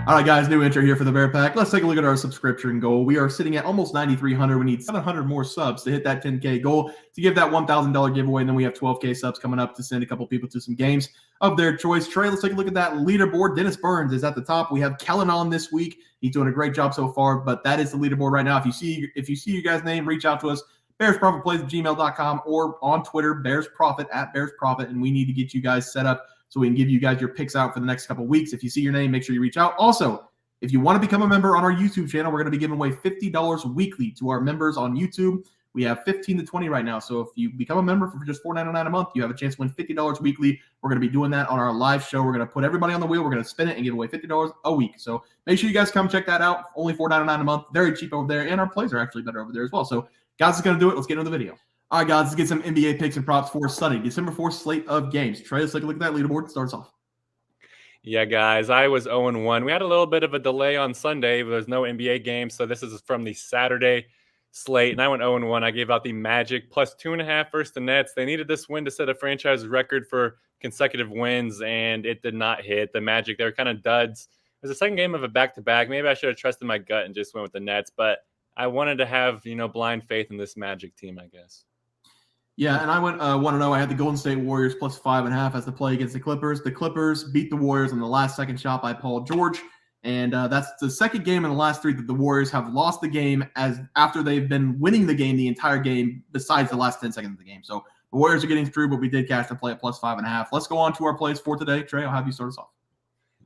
All right, guys, new intro here for the Bear Pack. Let's take a look at our subscription goal. We are sitting at almost 9,300. We need 700 more subs to hit that 10K goal to give that $1,000 giveaway. And then we have 12K subs coming up to send a couple people to some games of their choice. Trey, let's take a look at that leaderboard. Dennis Burns is at the top. We have Kellen on this week. He's doing a great job so far, but that is the leaderboard right now. If you see your guys' name, reach out to us. BearsProfitPlays@gmail.com or on Twitter, BearsProfit @BearsProfit, and we need to get you guys set up so we can give you guys your picks out for the next couple of weeks. If you see your name, make sure you reach out. Also, if you want to become a member on our YouTube channel, we're going to be giving away $50 weekly to our members on YouTube. We have 15 to 20 right now. So if you become a member for just $4.99 a month, you have a chance to win $50 weekly. We're going to be doing that on our live show. We're going to put everybody on the wheel. We're going to spin it and give away $50 a week. So make sure you guys come check that out. Only $4.99 a month. Very cheap over there. And our plays are actually better over there as well. So guys, is going to do it. Let's get into the video. All right, guys, let's get some NBA picks and props for Sunday, December 4th slate of games. Trey, let's take a look at that leaderboard. It starts off. Yeah, guys, I was 0-1. We had a little bit of a delay on Sunday. There's no NBA game, so this is from the Saturday slate, and I went 0-1. I gave out the Magic plus 2.5 versus the Nets. They needed this win to set a franchise record for consecutive wins, and it did not hit. The Magic, they were kind of duds. It was the second game of a back-to-back. Maybe I should have trusted my gut and just went with the Nets, but I wanted to have, blind faith in this Magic team, I guess. Yeah, and I went 1-0. I had the Golden State Warriors plus 5.5 as the play against the Clippers. The Clippers beat the Warriors on the last second shot by Paul George, and that's the second game in the last three that the Warriors have lost the game as after they've been winning the game the entire game besides the last 10 seconds of the game. So the Warriors are getting through, but we did cash the play at plus 5.5. Let's go on to our plays for today. Trey, I'll have you start us off.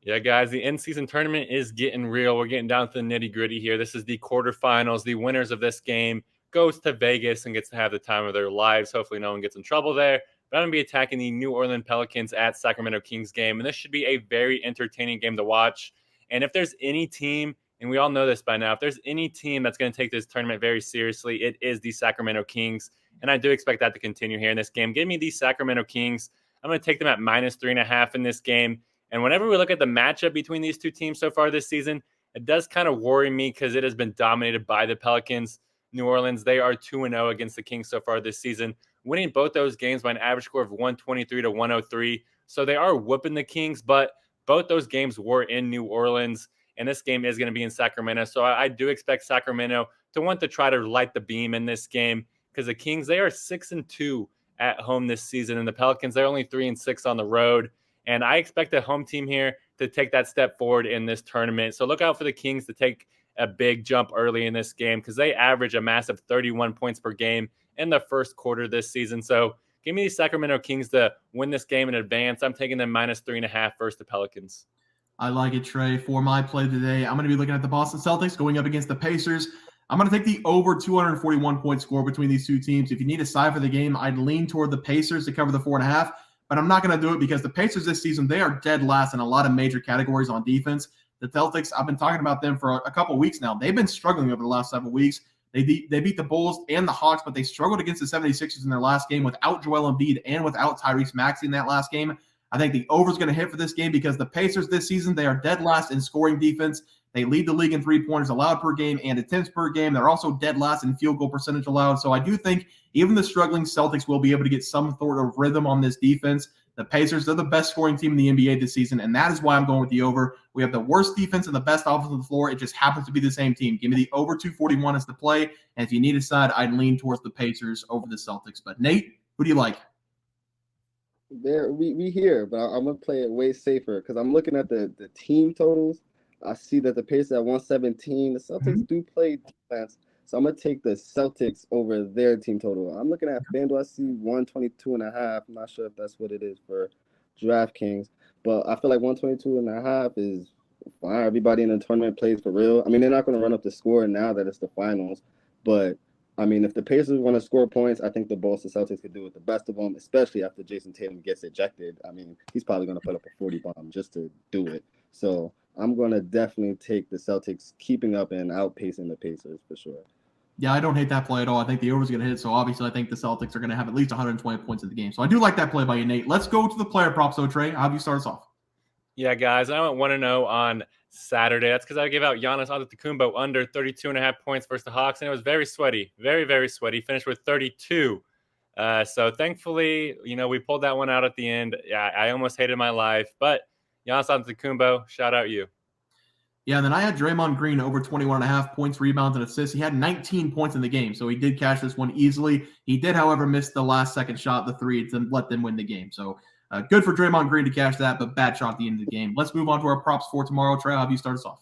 Yeah, guys, the in-season tournament is getting real. We're getting down to the nitty-gritty here. This is the quarterfinals. The winners of this game goes to Vegas and gets to have the time of their lives. Hopefully no one gets in trouble there. But I'm going to be attacking the New Orleans Pelicans at Sacramento Kings game. And this should be a very entertaining game to watch. And if there's any team, and we all know this by now, if there's any team that's going to take this tournament very seriously, it is the Sacramento Kings. And I do expect that to continue here in this game. Give me the Sacramento Kings. I'm going to take them at minus 3.5 in this game. And whenever we look at the matchup between these two teams so far this season, it does kind of worry me because it has been dominated by the Pelicans. New Orleans, they are 2-0 against the Kings so far this season, winning both those games by an average score of 123 to 103. So they are whooping the Kings, but both those games were in New Orleans, and this game is going to be in Sacramento. So I do expect Sacramento to want to try to light the beam in this game because the Kings, they are 6-2 at home this season, and the Pelicans, they're only 3-6 on the road. And I expect the home team here to take that step forward in this tournament. So look out for the Kings to take a big jump early in this game because they average a massive 31 points per game in the first quarter this season. So give me the Sacramento Kings to win this game in advance. I'm taking them minus 3.5 versus the Pelicans. I like it, Trey. For my play today, I'm going to be looking at the Boston Celtics going up against the Pacers. I'm going to take the over 241 point score between these two teams. If you need a side for the game, I'd lean toward the Pacers to cover the 4.5, but I'm not going to do it because the Pacers this season, they are dead last in a lot of major categories on defense. The Celtics, I've been talking about them for a couple of weeks now. They've been struggling over the last several weeks. They beat the Bulls and the Hawks, but they struggled against the 76ers in their last game without Joel Embiid and without Tyrese Maxey in that last game. I think the over is going to hit for this game because the Pacers this season, they are dead last in scoring defense. They lead the league in three-pointers allowed per game and attempts per game. They're also dead last in field goal percentage allowed. So I do think even the struggling Celtics will be able to get some sort of rhythm on this defense. The Pacers, they're the best scoring team in the NBA this season, and that is why I'm going with the over. We have the worst defense and the best offense on the floor. It just happens to be the same team. Give me the over 241 as the play, and if you need a side, I'd lean towards the Pacers over the Celtics. But, Nate, who do you like? We here, but I'm going to play it way safer because I'm looking at the team totals. I see that the Pacers at 117. The Celtics do play defense. So I'm going to take the Celtics over their team total. I'm looking at FanDuel. I see 122.5. I'm not sure if that's what it is for DraftKings, but I feel like 122.5 is fine. Everybody in the tournament plays for real. I mean, they're not going to run up the score now that it's the finals, but I mean, if the Pacers want to score points, I think the Boston Celtics could do it the best of them, especially after Jayson Tatum gets ejected. I mean, he's probably going to put up a 40 bomb just to do it. So I'm going to definitely take the Celtics keeping up and outpacing the Pacers for sure. Yeah, I don't hate that play at all. I think the over is going to hit, so obviously I think the Celtics are going to have at least 120 points in the game. So I do like that play by you, Nate. Let's go to the player props, though, Trey. How have you start us off? Yeah, guys, I went 1-0 on Saturday. That's because I gave out Giannis Antetokounmpo under 32.5 points versus the Hawks, and it was very sweaty, very, very sweaty. Finished with 32. So thankfully, we pulled that one out at the end. Yeah, I almost hated my life, but Giannis Antetokounmpo, shout out you. Yeah, and then I had Draymond Green over 21.5 points, rebounds, and assists. He had 19 points in the game, so he did cash this one easily. He did, however, miss the last second shot, the three, to let them win the game. So good for Draymond Green to cash that, but bad shot at the end of the game. Let's move on to our props for tomorrow. Trey, how have you start us off?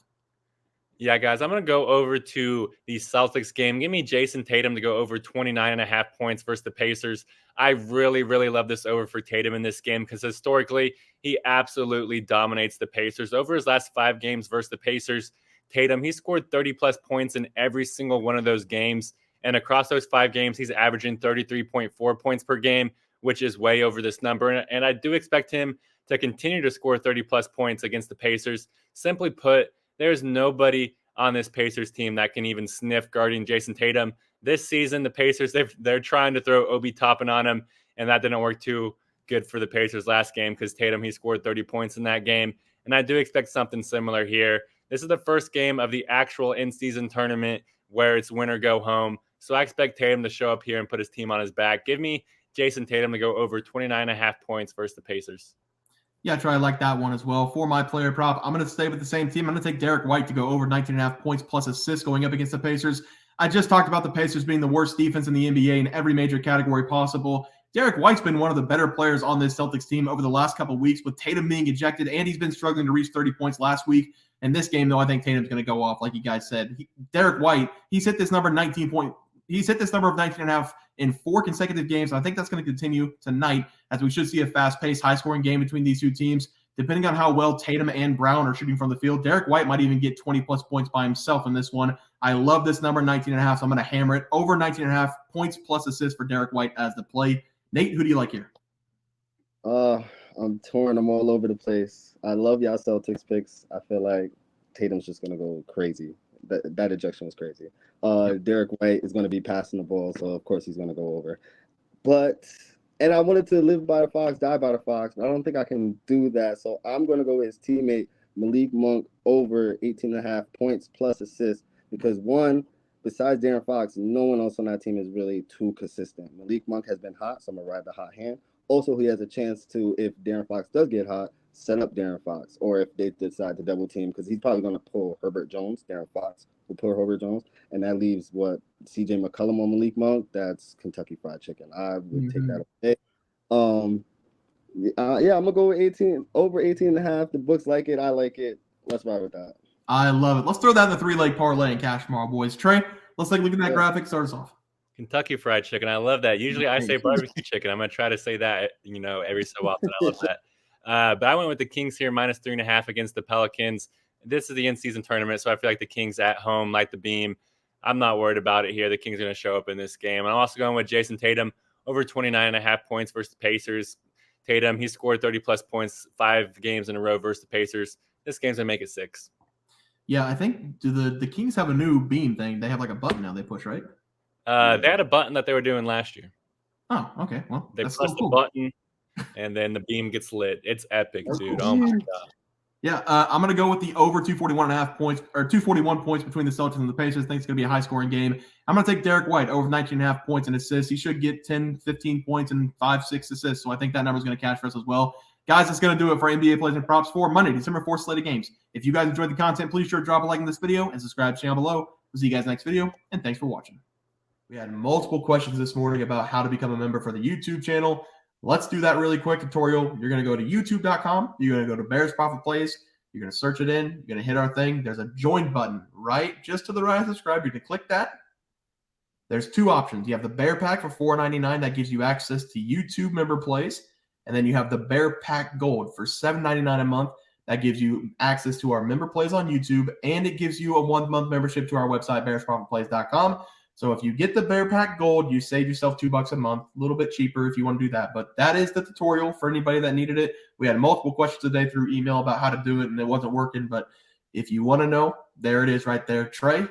Yeah, guys, I'm going to go over to the Celtics game. Give me Jayson Tatum to go over 29.5 points versus the Pacers. I really, really love this over for Tatum in this game because historically, he absolutely dominates the Pacers. Over his last 5 games versus the Pacers, Tatum, he scored 30-plus points in every single one of those games. And across those 5 games, he's averaging 33.4 points per game, which is way over this number. And I do expect him to continue to score 30-plus points against the Pacers. Simply put, there's nobody on this Pacers team that can even sniff guarding Jayson Tatum. This season, the Pacers, they're trying to throw Obi Toppin on him, and that didn't work too good for the Pacers last game because Tatum, he scored 30 points in that game. And I do expect something similar here. This is the first game of the actual in-season tournament where it's win or go home. So I expect Tatum to show up here and put his team on his back. Give me Jayson Tatum to go over 29.5 points versus the Pacers. Yeah, Trey, I like that one as well. For my player prop, I'm going to stay with the same team. I'm going to take Derrick White to go over 19.5 points plus assists going up against the Pacers. I just talked about the Pacers being the worst defense in the NBA in every major category possible. Derrick White's been one of the better players on this Celtics team over the last couple of weeks with Tatum being ejected, and he's been struggling to reach 30 points last week. In this game, though, I think Tatum's going to go off, like you guys said. Derrick White, he's hit this number of 19.5 in 4 consecutive games. I think that's going to continue tonight as we should see a fast-paced, high-scoring game between these two teams. Depending on how well Tatum and Brown are shooting from the field, Derrick White might even get 20-plus points by himself in this one. I love this number, 19.5, so I'm going to hammer it. Over 19.5 points plus assists for Derrick White as the play. Nate, who do you like here? I'm torn. I'm all over the place. I love y'all Celtics picks. I feel like Tatum's just going to go crazy. That ejection was crazy. Derrick White is going to be passing the ball, so of course he's going to go over. And I wanted to live by the Fox, die by the Fox, but I don't think I can do that. So I'm going to go with his teammate, Malik Monk, over 18.5 points plus assists because, one, besides De'Aaron Fox, no one else on that team is really too consistent. Malik Monk has been hot, so I'm going to ride the hot hand. Also, he has a chance to, if De'Aaron Fox does get hot, set up De'Aaron Fox, or if they decide to double team, because he's probably going to pull Herbert Jones. De'Aaron Fox will pull Herbert Jones, and that leaves CJ McCollum on Malik Monk. That's Kentucky Fried Chicken. I would take that away. I'm gonna go with 18 over 18.5. The books like it. I like it. Let's ride with that. I love it. Let's throw that in the 3-leg parlay and cash tomorrow, boys. Trey, let's take a look at that graphic. Start us off. Kentucky Fried Chicken. I love that. Usually I say barbecue chicken. I'm going to try to say that, every so often. I love that. But I went with the Kings here, minus 3.5 against the Pelicans. This is the in-season tournament, so I feel like the Kings at home light the beam. I'm not worried about it here. The Kings are going to show up in this game. I'm also going with Jayson Tatum over 29.5 points versus the Pacers. Tatum, he scored 30-plus points 5 games in a row versus the Pacers. This game's going to make it 6. Yeah, I think do the Kings have a new beam thing? They have like a button now they push, right? They had a button that they were doing last year. Oh, okay. Well, they press the button, and then the beam gets lit. It's epic, dude. Cool. Oh, my God. Yeah, I'm going to go with the over 241.5 points, or 241 points between the Celtics and the Pacers. I think it's going to be a high-scoring game. I'm going to take Derrick White over 19.5 points and assists. He should get 10, 15 points and 5, 6 assists, so I think that number is going to cash for us as well. Guys, that's going to do it for NBA Plays and Props for Monday, December 4th slate of games. If you guys enjoyed the content, please sure to drop a like in this video and subscribe to the channel below. We'll see you guys next video, and thanks for watching. We had multiple questions this morning about how to become a member for the YouTube channel. Let's do that really quick tutorial. You're going to go to youtube.com. You're going to go to Bears Profit Plays. You're going to search it in. You're going to hit our thing. There's a join button right just to the right of subscribe. You're going to click that. There's 2 options. You have the Bear Pack for $4.99. That gives you access to YouTube member plays. And then you have the Bear Pack Gold for $7.99 a month. That gives you access to our member plays on YouTube. And it gives you a 1-month membership to our website, bearsprofitplays.com. So if you get the Bear Pack Gold, you save yourself $2 a month, a little bit cheaper if you want to do that. But that is the tutorial for anybody that needed it. We had multiple questions today through email about how to do it, and it wasn't working. But if you want to know, there it is right there. Trey,